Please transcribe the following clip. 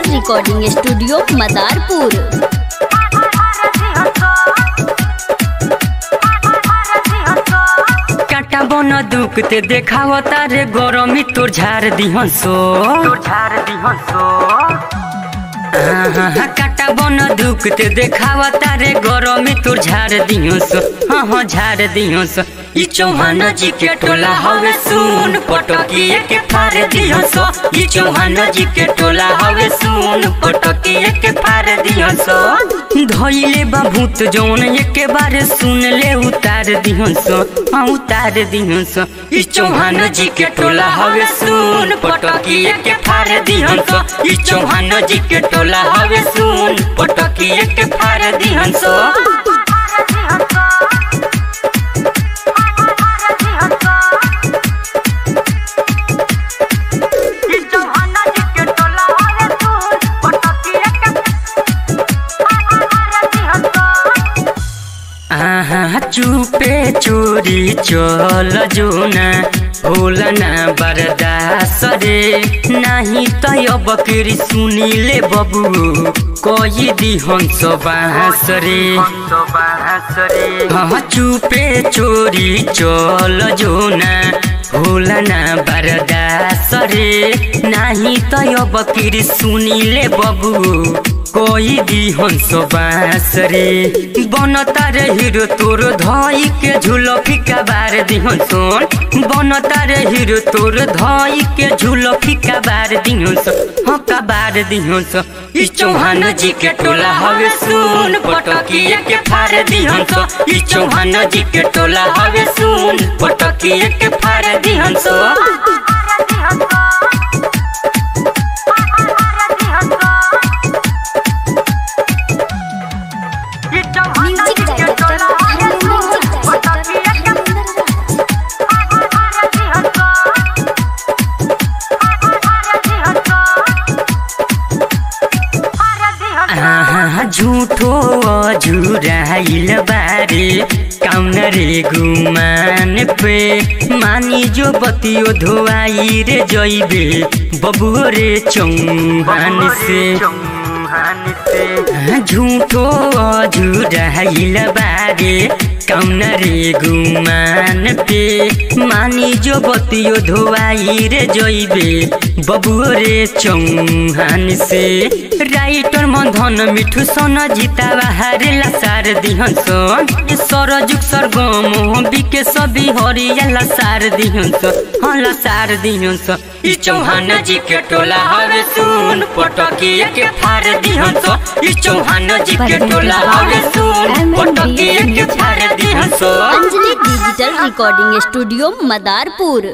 Digital recording studio Madarpur. काटा बन दुखते देखाव तारे गरमी तोर झार दिहसो काटा बन दुखते देखाव तारे गरमी तोर झार दिहसो हाँ झार दिहसो। ई चौहान जी के टोला हवे सुन पटकिए के फार दिहसो। ई चौहान जी के टोला हवे सुन पटकिए के फार दिहसो। धइले बा भूत जौन एके बार सुन ले उतार दिहसो हाँ उतार दिहसो। ई चौहान जी के टोला हवे सुन पटकिए के फार दिहसो। ई चौहान जी के टोला हवे सुन पटकिए के फार दिहसो। चुपे चोरी चल जोना होला ना बर्दाश्त रे नहीं तो बकरी सुनीले बबू कही दी हंस बाँस रे। हाँ चुपे चोरी चल जोना होला ना बर्दाश्त रे नहीं तो बकरी सुनीले बबू कोई दी हंस बाँस रे। बनता रे हीरो तोर धई के झूलो फीका बार दिहसन बनता रे हीरो तोर धई के झूलो फीका बार दिहसन हाँ का बार दिहसन। ई चौहान जी के टोला हवे सुन पटकिए के फार दिहसन। ई चौहान जी के टोला हवे सुन पटकिए के फार दिहसन। झूठो अझुराइल बारे कौन रे गुमान पे मानी जो बतियो धोआई रे जइबे बबू रे चौहान से। झूठो अझुराइल बारे कौन रे गुमान पे मानी जो बतियो धोआई रे जइबे बबू रे चौहान से। राइटर मधन मिठू सन जीता बाहर लसार दिहसन सरजुग सरगम बिके सभी हरिया लसार दिहसन हाँ लसार दिहसन। ई चौहान जी के टोला हवे सुन पटकिए के फार दिहसन। ई चौहान जी के टोला हवे सुन पटकिए के फार दिहसन। Anjali digital recording studio Madarpur.